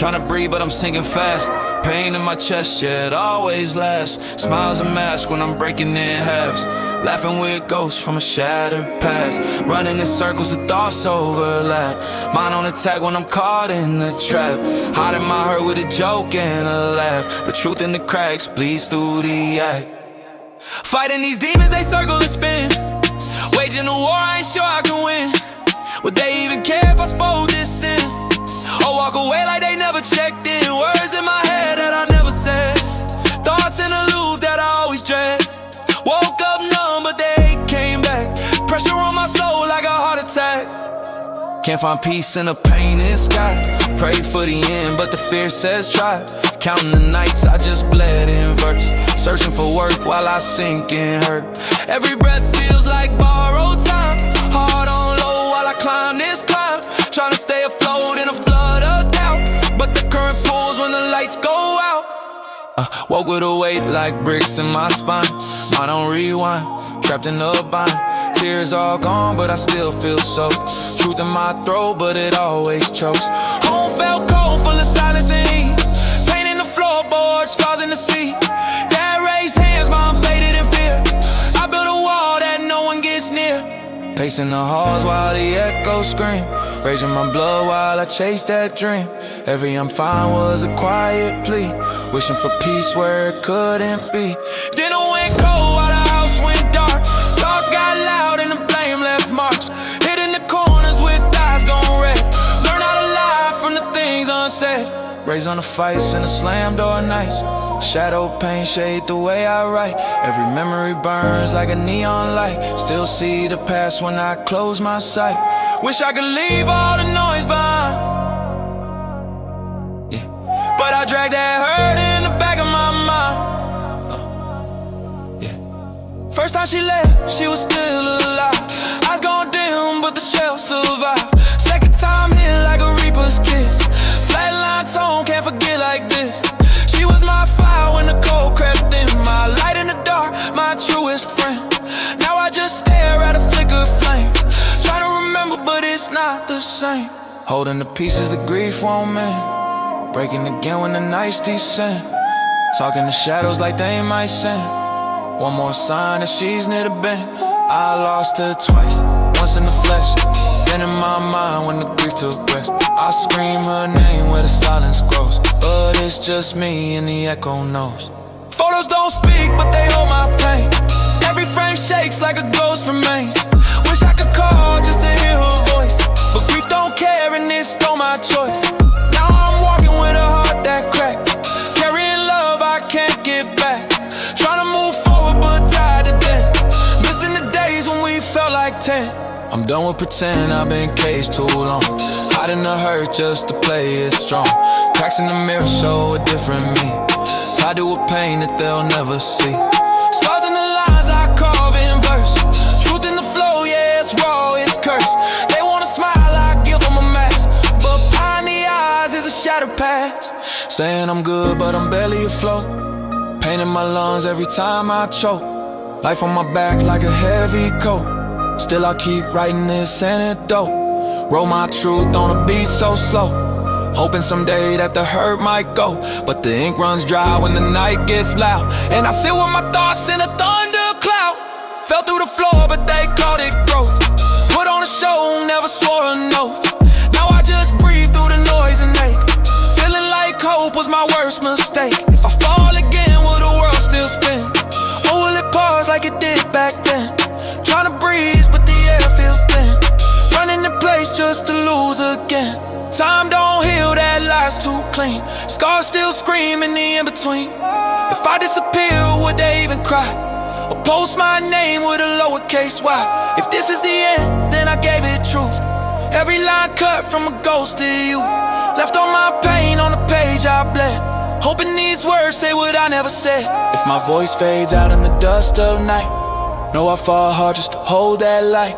Tryna breathe, but I'm sinking fast. Pain in my chest, yeah, it always lasts. Smiles a mask when I'm breaking in halves. Laughing with ghosts from a shattered past. Running in circles, the thoughts overlap. Mind on attack when I'm caught in the trap. Hiding my hurt with a joke and a laugh. The truth in the cracks bleeds through the act. Fighting these demons, they circle and spin. Waging a war, I ain't sure I can win. Would they even care if I spoke this sin? Or walk away like they never checked in? Words in my head that I never said. Thoughts in a loop that I always dread. Woke up numb, but they came back. Pressure on my soul like a heart attack. Can't find peace in the pain in the sky. Prayed for the end, but the fear says try. Counting the nights I just bled in verse. Searching for worth while I sink and hurt. Every breath feels like borrowed time. Hard on low while I climb this climb. Trying to stay afloat in a flood of doubt. But the current pulls when the lights go out. Woke with a weight like bricks in my spine. Mind on rewind, trapped in a bind. Tears all gone, but I still feel soaked. Truth in my throat, but it always chokes. Home felt cold, full of silence and heat. Pain in the floorboards, scars in the sea. Dad raised hands, mom faded in fear. I built a wall that no one gets near. Pacing the halls while the echoes scream. Raging my blood while I chase that dream. Every I'm fine was a quiet plea. Wishing for peace where it couldn't be. Dinner went cold while the house went dark. Talks got loud and the blame left marks. Hid in the corners with eyes gone red. Learn how to lie from the things unsaid. Raised on the fights and the slam door nights. Shadow pain shade the way I write. Every memory burns like a neon light. Still see the past when I close my sight. Wish I could leave all the noise behind, yeah. But I drag that hurt in the back of my mind, yeah. First time she left, she was still alive. Eyes gone dim, but the shell survived. Second time hit like a reaper's kiss. Flatline tone, can't forget like this. She was my fire when the cold crept in. My light in the dark, my truest friend. Now I just stare at a flicker flame. Trying to remember, but it's not the same. Holding the pieces the grief won't mend. Breaking again when the nights descend. Talking to shadows like they might send. One more sign that she's near the bend. I lost her twice, once in the flesh, then in my mind when the grief took rest. I scream her name where the silence grows, but it's just me and the echo knows. Photos don't speak, but they hold my pain. Every frame shakes like a ghost remains. Wish I could call just to hear her voice, but grief don't care and it stole my choice. Now I'm walking with a heart that cracked, carrying love I can't get back. Trying to move forward but tired to death. Missing the days when we felt like 10. I'm done with pretend, I've been caged too long. Hiding the hurt just to play it strong. Cracks in the mirror show a different me. Tied to a pain that they'll never see. Scars in the lines I carve in verse. Truth in the flow, yeah, it's raw, it's cursed. They wanna smile, I give them a mask, but behind the eyes is a shattered past. Saying I'm good, but I'm barely afloat. Pain in my lungs every time I choke. Life on my back like a heavy coat. Still I keep writing this antidote. Roll my truth on a beat so slow. Hoping someday that the hurt might go, but the ink runs dry when the night gets loud. And I sit with my thoughts in a thundercloud. Fell through the floor, but they called it growth. Put on a show, never swore an oath. Now I just breathe through the noise and ache. Feeling like hope was my worst mistake. If I fall again, will the world still spin? Or will it pause like it did back then? Trying to breathe, but the air feels thin. Running in place just to lose again. Time don't heal, that lie's too clean. Scars still scream in the in-between. If I disappear, would they even cry? Or post my name with a lowercase y? If this is the end, then I gave it truth. Every line cut from a ghosted youth. Left all my pain on the page I bled. Hoping these words say what I never said. If my voice fades out in the dust of night, know I fall hard just to hold that light.